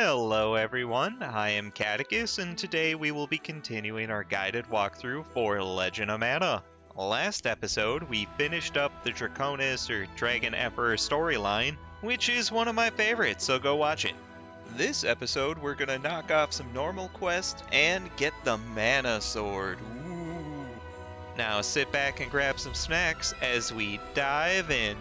Hello everyone, I am Catechus, and today we will be continuing our guided walkthrough for Legend of Mana. Last episode, we finished up the Draconis or Dragon Emperor storyline, which is one of my favorites, so go watch it. This episode, we're gonna knock off some normal quests and get the Mana Sword. Ooh. Now sit back and grab some snacks as we dive in.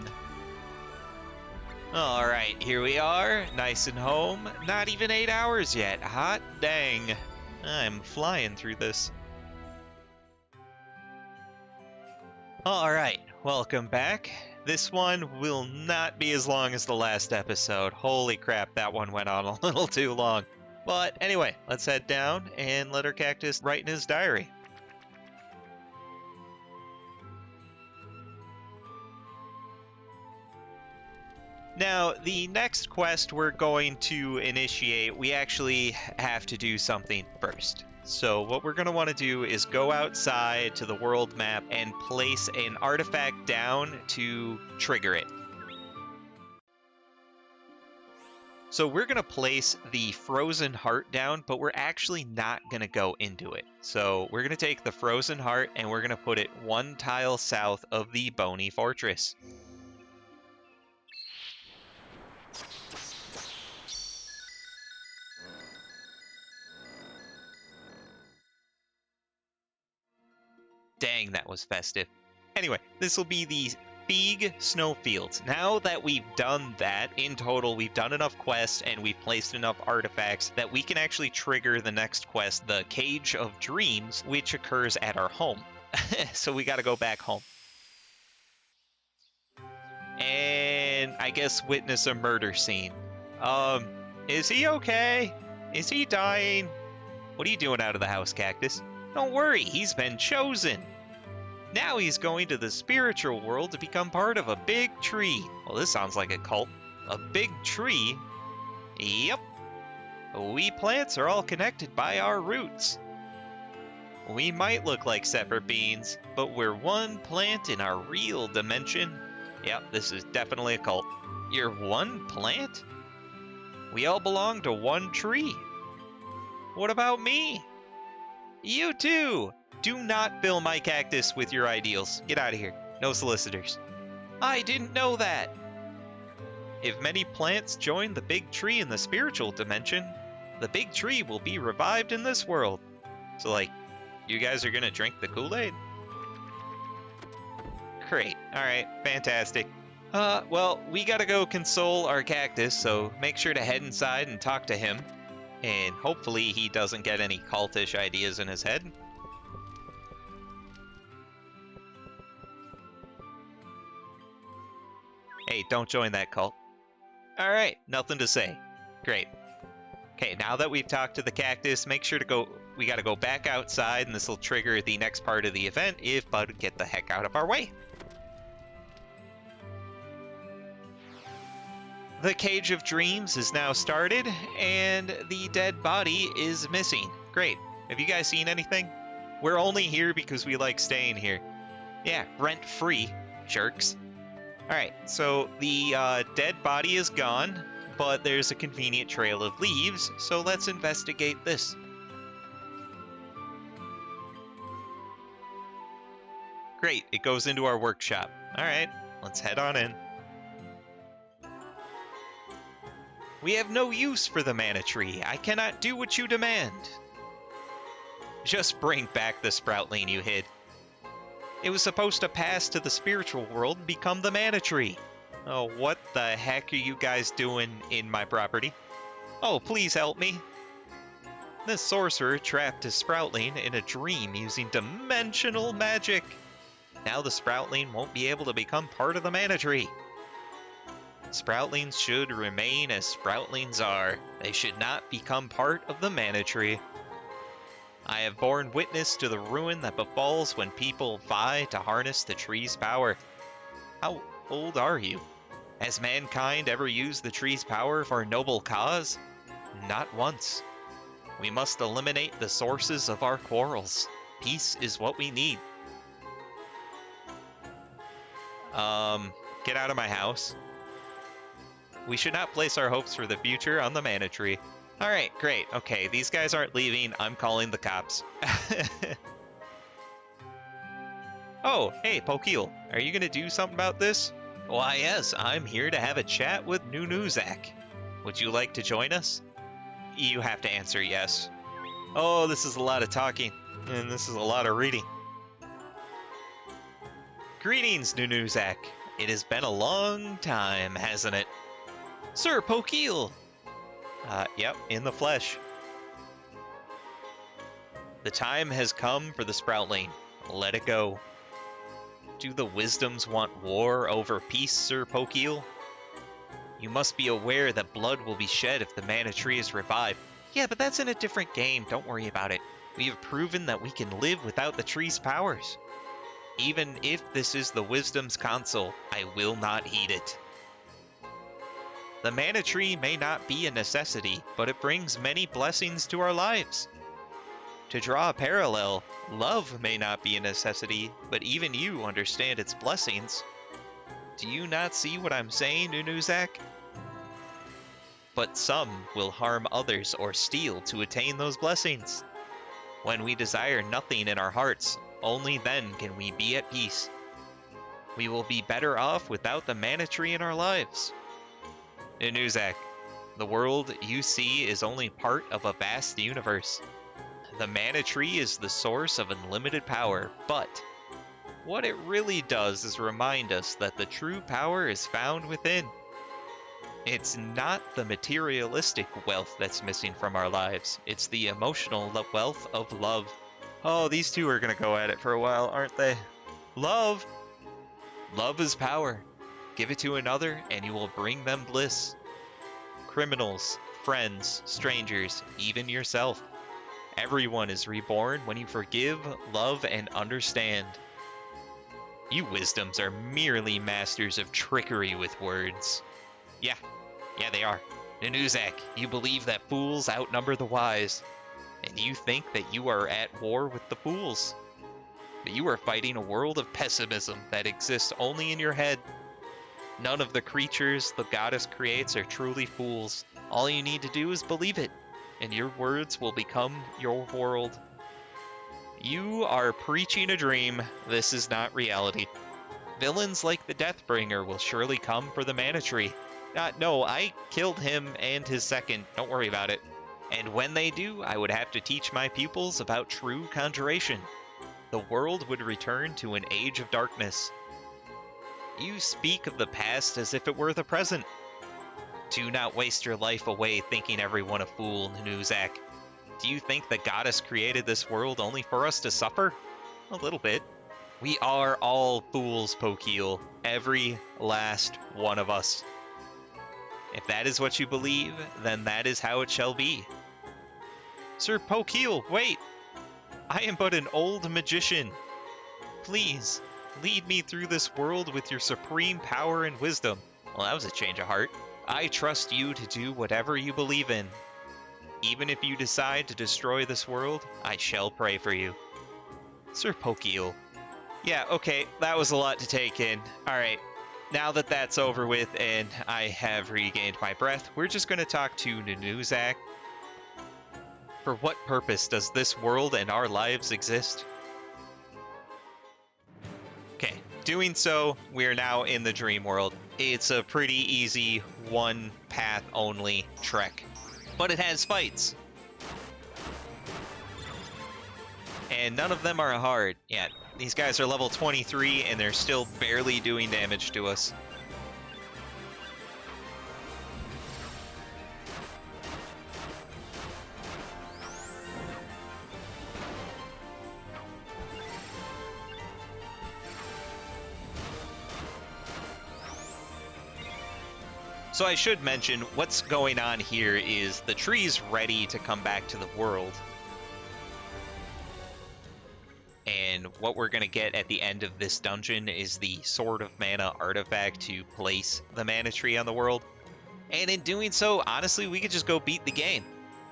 Alright, here we are, nice and home. Not even 8 hours yet. Hot dang. I'm flying through this. Alright, welcome back. This one will not be as long as the last episode. Holy crap, that one went on a little too long. But anyway, let's head down and let our cactus write in his diary. Now, the next quest we're going to initiate, we actually have to do something first. So what we're going to want to do is go outside to the world map and place an artifact down to trigger it. So we're going to place the frozen heart down, but we're actually not going to go into it. So we're going to take the frozen heart and we're going to put it 1 tile south of the bony fortress. Dang, that was festive. Anyway, this will be the Big Snowfields. Now that we've done that, in total, we've done enough quests and we've placed enough artifacts that we can actually trigger the next quest, the Cage of Dreams, which occurs at our home. So we gotta go back home. And I guess witness a murder scene. Is he okay? Is he dying? What are you doing out of the house, Cactus? Don't worry, he's been chosen. Now he's going to the spiritual world to become part of a big tree. Well, this sounds like a cult. A big tree? Yep. We plants are all connected by our roots. We might look like separate beings, but we're one plant in our real dimension. Yep, this is definitely a cult. You're one plant? We all belong to one tree. What about me? You too! Do not fill my cactus with your ideals. Get out of here. No solicitors. I didn't know that! If many plants join the big tree in the spiritual dimension, the big tree will be revived in this world. So, like, you guys are gonna drink the Kool-Aid? Great. Alright, fantastic. Well, we gotta go console our cactus, so make sure to head inside and talk to him. And hopefully he doesn't get any cultish ideas in his head. Hey, don't join that cult. Alright, nothing to say. Great. Okay, now that we've talked to the cactus, make sure to go... We gotta go back outside, and this will trigger the next part of the event if Bud would get the heck out of our way. The Cage of Dreams is now started, and the dead body is missing. Great. Have you guys seen anything? We're only here because we like staying here. Yeah, rent-free, jerks. Alright, so the dead body is gone, but there's a convenient trail of leaves, so let's investigate this. Great, it goes into our workshop. Alright, let's head on in. We have no use for the mana tree. I cannot do what you demand. Just bring back the sproutling you hid. It was supposed to pass to the spiritual world and become the mana tree. Oh, what the heck are you guys doing in my property? Oh, please help me. This sorcerer trapped his sproutling in a dream using dimensional magic. Now the sproutling won't be able to become part of the mana tree. Sproutlings should remain as sproutlings are. They should not become part of the mana tree. I have borne witness to the ruin that befalls when people vie to harness the tree's power. How old are you? Has mankind ever used the tree's power for a noble cause? Not once. We must eliminate the sources of our quarrels. Peace is what we need. Get out of my house. We should not place our hopes for the future on the mana tree. Alright, great. Okay, these guys aren't leaving. I'm calling the cops. Oh, hey, Pokeel. Are you gonna do something about this? Why, yes, I'm here to have a chat with Nunuzak. Would you like to join us? You have to answer yes. Oh, this is a lot of talking, and this is a lot of reading. Greetings, Nunuzak. It has been a long time, hasn't it? Sir Pokeel! Yep, in the flesh. The time has come for the Sproutling. Let it go. Do the Wisdoms want war over peace, Sir Pokeel? You must be aware that blood will be shed if the Mana Tree is revived. Yeah, but that's in a different game. Don't worry about it. We have proven that we can live without the tree's powers. Even if this is the Wisdom's console, I will not heed it. The Mana Tree may not be a necessity, but it brings many blessings to our lives. To draw a parallel, love may not be a necessity, but even you understand its blessings. Do you not see what I'm saying, Nunuzak? But some will harm others or steal to attain those blessings. When we desire nothing in our hearts, only then can we be at peace. We will be better off without the Mana Tree in our lives. Nunuzak, the world you see is only part of a vast universe. The Mana Tree is the source of unlimited power, but what it really does is remind us that the true power is found within. It's not the materialistic wealth that's missing from our lives, it's the emotional wealth of love. Oh, these two are gonna go at it for a while, aren't they? Love! Love is power. Give it to another, and you will bring them bliss. Criminals, friends, strangers, even yourself. Everyone is reborn when you forgive, love, and understand. You Wisdoms are merely masters of trickery with words. Yeah, they are. Nunuzak, you believe that fools outnumber the wise, and you think that you are at war with the fools. But you are fighting a world of pessimism that exists only in your head. None of the creatures the goddess creates are truly fools. All you need to do is believe it, and your words will become your world. You are preaching a dream. This is not reality. Villains like the Deathbringer will surely come for the Mana Tree. No, I killed him and his second. Don't worry about it. And when they do, I would have to teach my pupils about true conjuration. The world would return to an age of darkness. You speak of the past as if it were the present. Do not waste your life away thinking everyone a fool, Nunuzak. Do you think the goddess created this world only for us to suffer? A little bit. We are all fools, Pokeel. Every last one of us. If that is what you believe, then that is how it shall be. Sir Pokeel, wait! I am but an old magician. Please, lead me through this world with your supreme power and wisdom. Well, that was a change of heart. I trust you to do whatever you believe in. Even if you decide to destroy this world, I shall pray for you. Sir Pokeel. Yeah, okay, that was a lot to take in. Alright, now that that's over with and I have regained my breath, we're just going to talk to Nunuzak. For what purpose does this world and our lives exist? Okay, doing so, we are now in the dream world. It's a pretty easy one path only trek, but it has fights. And none of them are hard yet. These guys are level 23 and they're still barely doing damage to us. So I should mention, what's going on here is the tree's ready to come back to the world. And what we're going to get at the end of this dungeon is the Sword of Mana artifact to place the Mana Tree on the world. And in doing so, honestly, we could just go beat the game.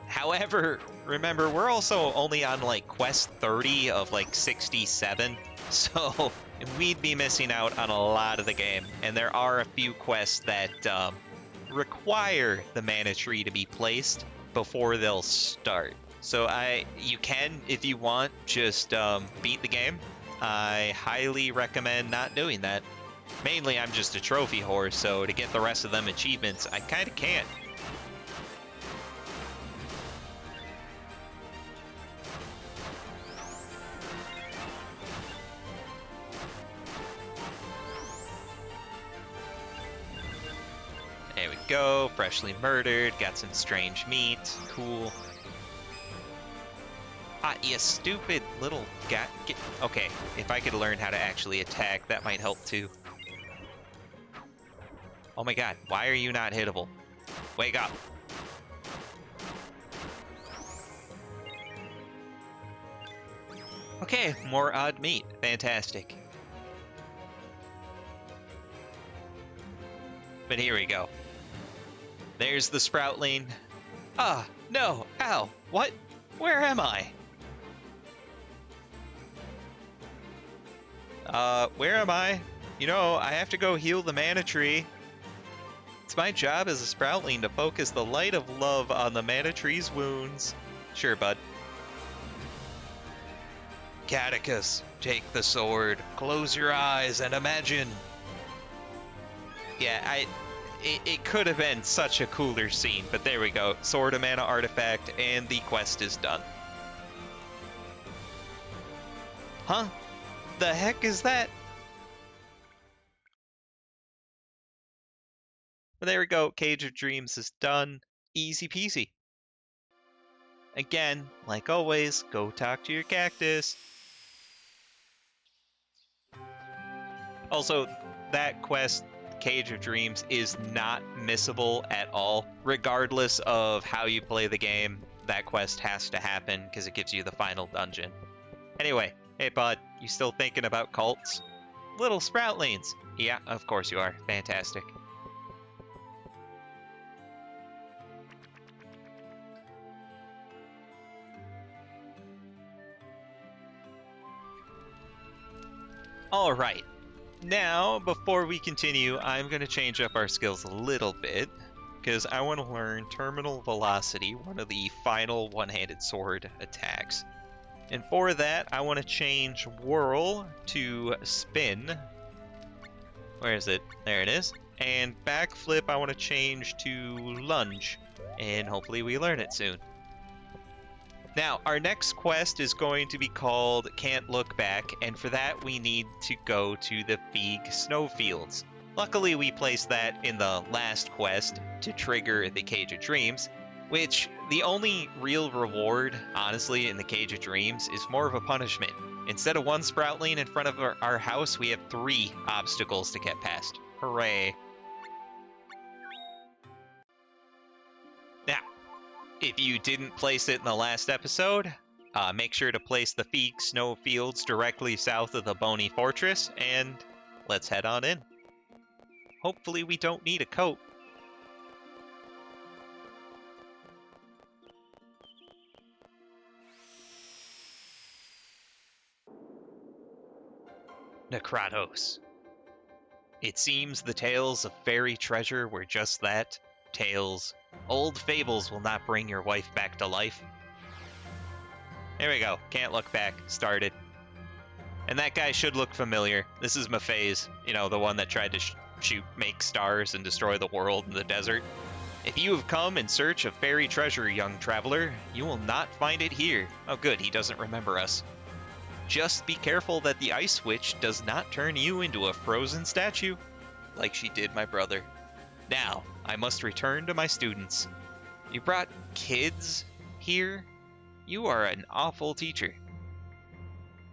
However, remember, we're also only on like quest 30 of like 67. So we'd be missing out on a lot of the game. And there are a few quests that require the Mana Tree to be placed. before they'll start. So you can, if you want, just beat the game. I highly recommend not doing that. Mainly, I'm just a trophy whore, so to get the rest of them achievements, I kind of can't. There we go, freshly murdered, got some strange meat, cool. Ah, you stupid little guy. Okay, if I could learn how to actually attack, that might help too. Oh my god, why are you not hittable? Wake up. Okay, more odd meat. Fantastic. But here we go. There's the Sproutling. Ah, no, ow, what? Where am I? Where am I? You know, I have to go heal the mana tree. It's my job as a Sproutling to focus the light of love on the mana tree's wounds. Sure, bud. Catechus, take the sword, close your eyes, and imagine. Yeah, it could have been such a cooler scene, but there we go. Sword of Mana artifact, and the quest is done. Huh? The heck is that? But there we go. Cage of Dreams is done. Easy peasy. Again, like always, go talk to your cactus. Also, that quest, Cage of Dreams, is not missable at all. Regardless of how you play the game, that quest has to happen because it gives you the final dungeon. Anyway, hey bud, you still thinking about cults? Little Sproutlings! Yeah, of course you are. Fantastic. Alright, now, before we continue, I'm going to change up our skills a little bit, because I want to learn Terminal Velocity, one of the final one-handed sword attacks. And for that, I want to change Whirl to Spin. Where is it? There it is. And Backflip, I want to change to Lunge, and hopefully we learn it soon. Now, our next quest is going to be called Can't Look Back, and for that we need to go to the Feig Snowfields. Luckily, we placed that in the last quest to trigger the Cage of Dreams, which the only real reward, honestly, in the Cage of Dreams is more of a punishment. Instead of one Sproutling in front of our house, we have 3 obstacles to get past. Hooray. Now, if you didn't place it in the last episode, make sure to place the Feig Snowfields directly south of the Bony Fortress, and let's head on in. Hopefully we don't need a coat. Grottoes. It seems the tales of fairy treasure were just that, tales. Old fables will not bring your wife back to life. There we go. Can't look back. Started. And that guy should look familiar. This is Maphase, you know, the one that tried to make stars and destroy the world in the desert. If you have come in search of fairy treasure, young traveler, you will not find it here. Oh good, he doesn't remember us. Just be careful that the ice witch does not turn you into a frozen statue, like she did my brother. Now, I must return to my students. You brought kids here? You are an awful teacher.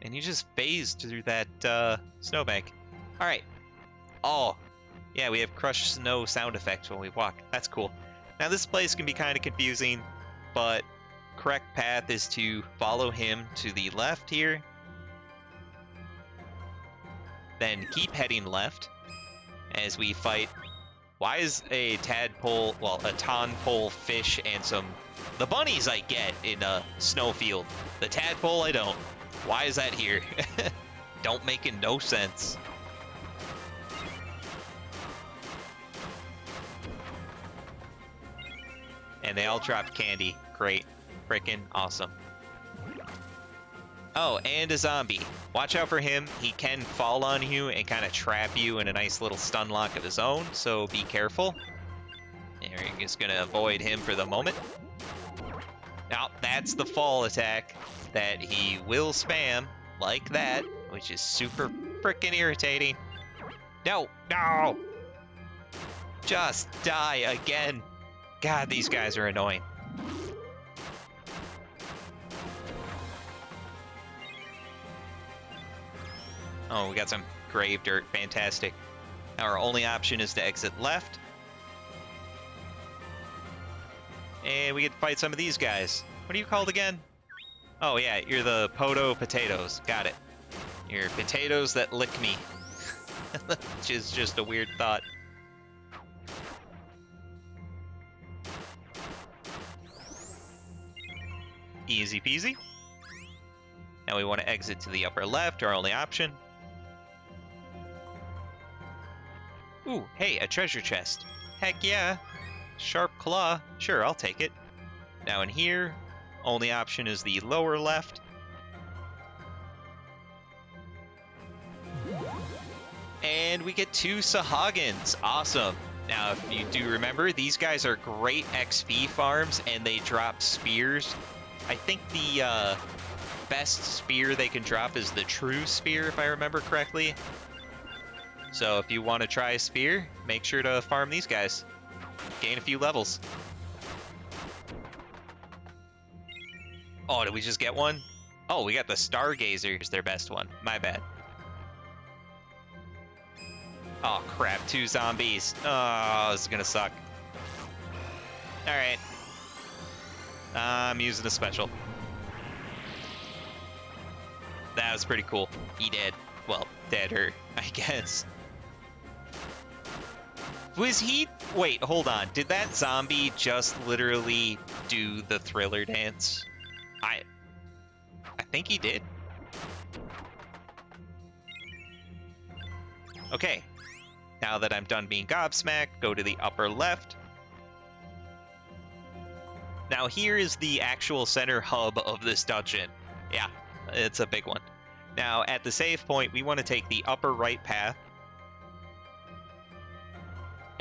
And you just phased through that snowbank. Alright. Oh, yeah, we have crushed snow sound effects when we walk. That's cool. Now this place can be kind of confusing, but correct path is to follow him to the left here. Then keep heading left as we fight. Why is a tadpole, well, a tonpole fish and the bunnies I get in a snowfield. The tadpole I don't. Why is that here? Don't make it no sense. And they all dropped candy. Great. Frickin' awesome. Oh, and a zombie. Watch out for him. He can fall on you and kind of trap you in a nice little stun lock of his own, so be careful. And you're just going to avoid him for the moment. Now, that's the fall attack that he will spam like that, which is super frickin' irritating. No, no! Just die again. God, these guys are annoying. Oh, we got some grave dirt. Fantastic. Now our only option is to exit left. And we get to fight some of these guys. What are you called again? Oh, yeah, you're the Poto Potatoes. Got it. You're potatoes that lick me. Which is just a weird thought. Easy peasy. Now we want to exit to the upper left, our only option. Ooh, hey, a treasure chest. Heck yeah. Sharp claw. Sure, I'll take it. Now in here, only option is the lower left. And we get 2 Sahagins. Awesome. Now, if you do remember, these guys are great XP farms, and they drop spears. I think the best spear they can drop is the true spear, if I remember correctly. So if you want to try a spear, make sure to farm these guys. Gain a few levels. Oh, did we just get one? Oh, we got the Stargazer is their best one. My bad. Oh, crap. 2 zombies. Oh, this is going to suck. Alright. I'm using a special. That was pretty cool. He dead. Well, deader, I guess. Was he... Wait, hold on. Did that zombie just literally do the Thriller dance? I think he did. Okay. Now that I'm done being gobsmacked, go to the upper left. Now here is the actual center hub of this dungeon. Yeah, it's a big one. Now at the save point, we want to take the upper right path.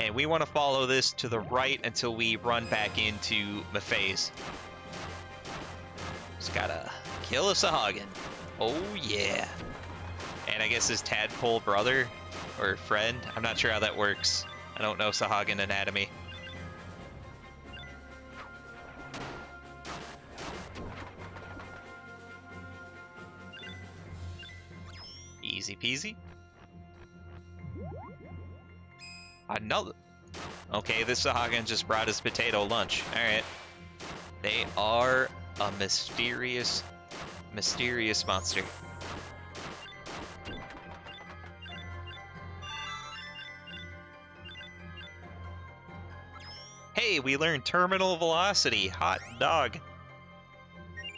And we want to follow this to the right until we run back into Mephi's. Just gotta kill a Sahagin. Oh yeah. And I guess his tadpole brother or friend. I'm not sure how that works. I don't know Sahagin anatomy. Easy peasy. Another. Okay, this Sahagin just brought his potato lunch. Alright. They are a mysterious monster. Hey, we learned terminal velocity. Hot dog.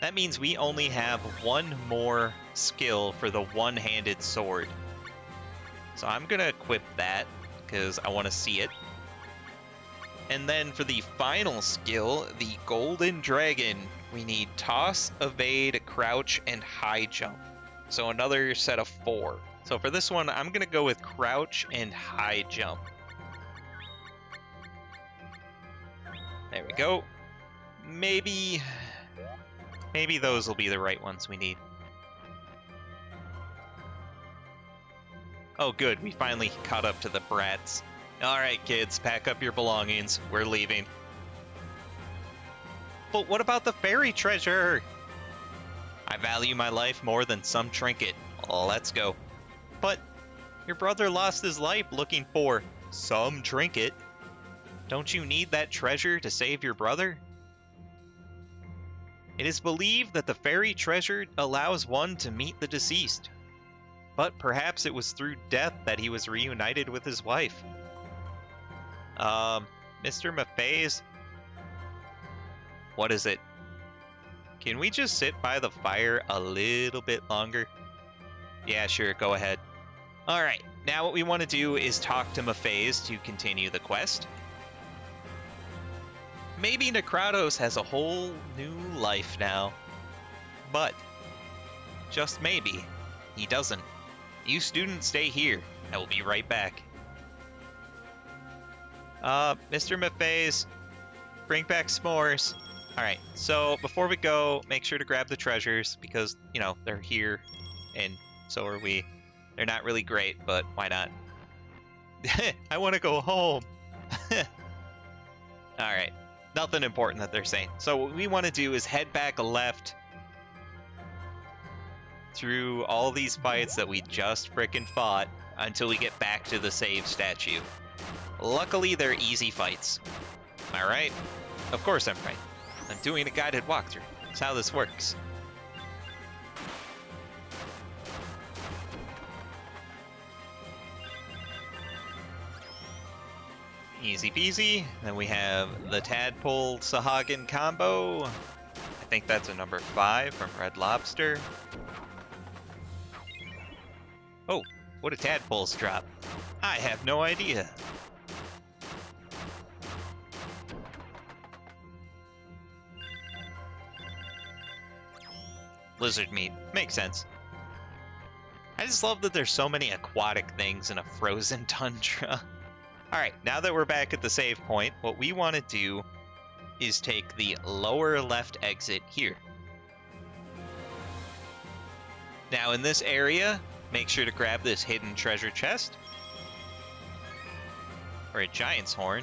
That means we only have one more skill for the one-handed sword. So I'm gonna equip that because I want to see it. And then for the final skill, the Golden Dragon, we need toss, evade, crouch, and high jump. So another set of 4. So for this one, I'm gonna go with crouch and high jump. There we go. Maybe those will be the right ones we need. Oh good, we finally caught up to the brats. Alright kids, pack up your belongings. We're leaving. But what about the fairy treasure? I value my life more than some trinket. Let's go. But your brother lost his life looking for some trinket. Don't you need that treasure to save your brother? It is believed that the fairy treasure allows one to meet the deceased. But perhaps it was through death that he was reunited with his wife. Mr. Mephi's? What is it? Can we just sit by the fire a little bit longer? Yeah, sure, go ahead. Alright, now what we want to do is talk to Mephi's to continue the quest. Maybe Necratos has a whole new life now. But, just maybe, he doesn't. You students stay here. I will be right back. Mr. Maffei's, bring back s'mores. Alright, so before we go, make sure to grab the treasures, because, you know, they're here, and so are we. They're not really great, but why not? I want to go home. Alright, nothing important that they're saying. So what we want to do is head back left through all these fights that we just frickin' fought until we get back to the save statue. Luckily, they're easy fights. Am I right? Of course I'm right. I'm doing a guided walkthrough. That's how this works. Easy peasy. Then we have the Tadpole Sahagin combo. I think that's a number 5 from Red Lobster. Oh, what do tadpoles drop? I have no idea. Lizard meat. Makes sense. I just love that there's so many aquatic things in a frozen tundra. Alright, now that we're back at the save point, what we want to do is take the lower left exit here. Now in this area, make sure to grab this hidden treasure chest. Or a giant's horn.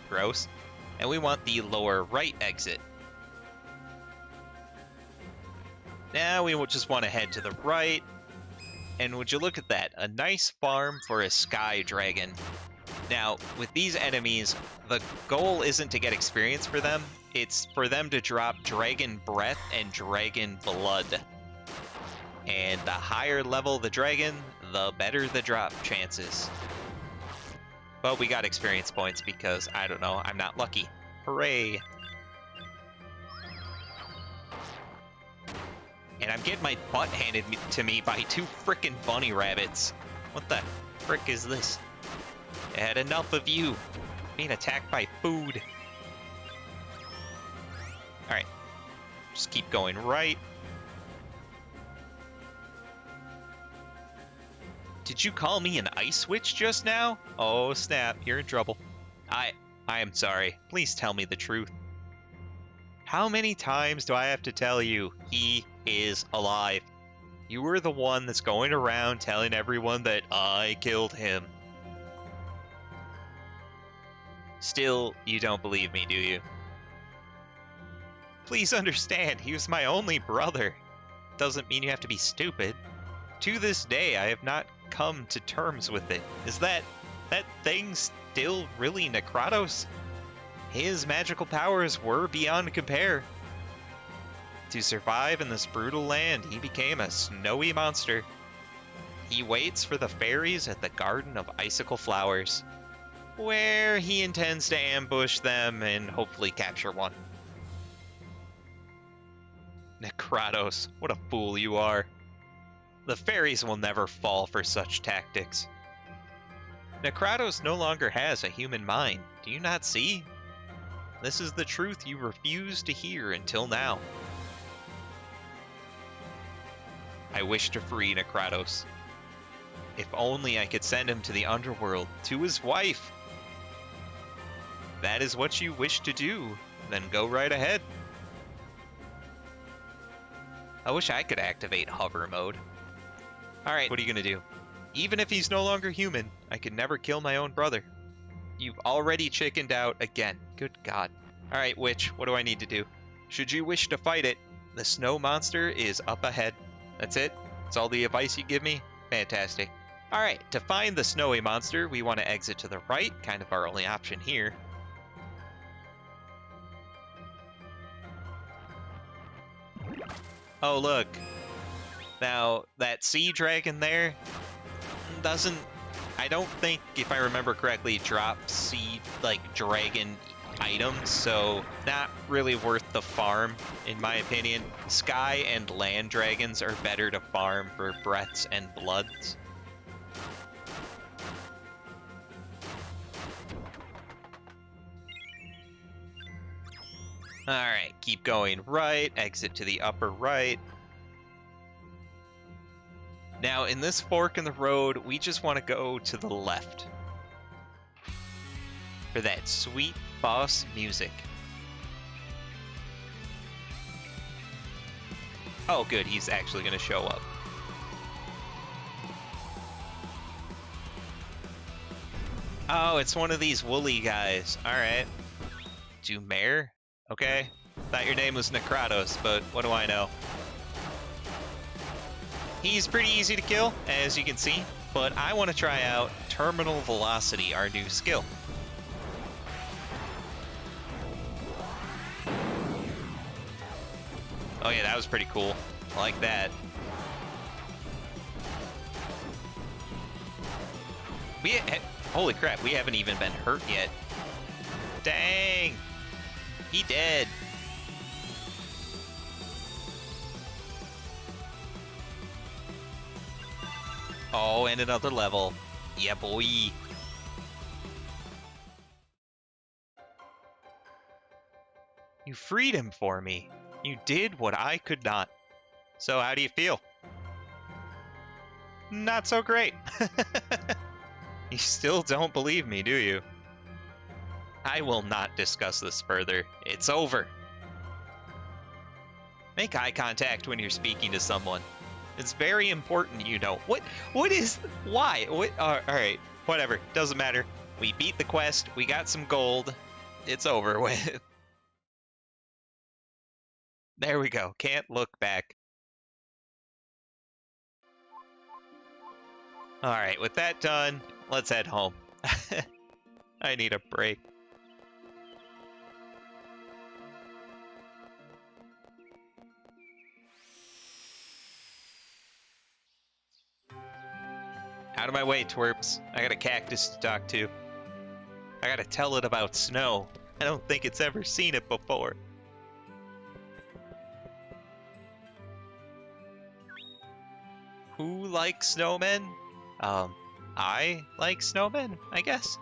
Gross. And we want the lower right exit. Now we just want to head to the right. And would you look at that? A nice farm for a sky dragon. Now, with these enemies, the goal isn't to get experience for them. It's for them to drop dragon breath and dragon blood. And the higher level the dragon, the better the drop chances. But we got experience points because, I don't know, I'm not lucky. Hooray! And I'm getting my butt handed to me by 2 frickin' bunny rabbits. What the frick is this? I had enough of you being attacked by food. Alright. Just keep going right. Did you call me an ice witch just now? Oh snap, you're in trouble. I am sorry. Please tell me the truth. How many times do I have to tell you he is alive? You were the one that's going around telling everyone that I killed him. Still, you don't believe me, do you? Please understand, he was my only brother. Doesn't mean you have to be stupid. To this day, I have not come to terms with it. Is that thing still really Necratos? His magical powers were beyond compare. To survive in this brutal land, he became a snowy monster. He waits for the fairies at the Garden of Icicle Flowers, where he intends to ambush them and hopefully capture one. Necratos, what a fool you are. The fairies will never fall for such tactics. Necratos no longer has a human mind. Do you not see? This is the truth you refused to hear until now. I wish to free Necratos. If only I could send him to the underworld, to his wife. If that is what you wish to do, then go right ahead. I wish I could activate hover mode. Alright, what are you gonna do? Even if he's no longer human, I could never kill my own brother. You've already chickened out again. Good God. Alright, witch, what do I need to do? Should you wish to fight it, the snow monster is up ahead. That's it? That's all the advice you give me? Fantastic. Alright, to find the snowy monster, we want to exit to the right, kind of our only option here. Oh, look. Now, that sea dragon there doesn't, I don't think, if I remember correctly, drop sea, like, dragon items, so not really worth the farm, in my opinion. Sky and land dragons are better to farm for breaths and bloods. Alright, keep going right, exit to the upper right. Now, in this fork in the road, we just want to go to the left for that sweet boss music. Oh, good, he's actually going to show up. Oh, it's one of these woolly guys. Alright. Dumare? Okay. Thought your name was Grottoes, but what do I know? He's pretty easy to kill, as you can see, but I want to try out Terminal Velocity, our new skill. Oh yeah, that was pretty cool. I like that. Holy crap, we haven't even been hurt yet. Dang! He dead. Oh, and another level. Yeah, boy. You freed him for me. You did what I could not. So how do you feel? Not so great. You still don't believe me, do you? I will not discuss this further. It's over. Make eye contact when you're speaking to someone. It's very important, you know. What is... Why? Alright, whatever. Doesn't matter. We beat the quest. We got some gold. It's over with. There we go. Can't look back. Alright, with that done, let's head home. I need a break. Out of my way, twerps. I got a cactus to talk to. I gotta tell it about snow. I don't think it's ever seen it before. Who likes snowmen? I like snowmen, I guess.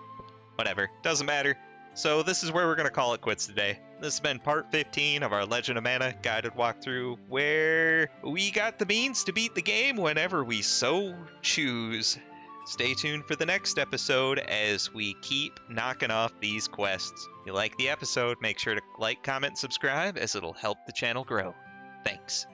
Whatever, doesn't matter. So this is where we're gonna call it quits today. This has been part 15 of our Legend of Mana guided walkthrough, where we got the means to beat the game whenever we so choose. Stay tuned for the next episode as we keep knocking off these quests. If you like the episode, make sure to like, comment, subscribe, as it'll help the channel grow. Thanks.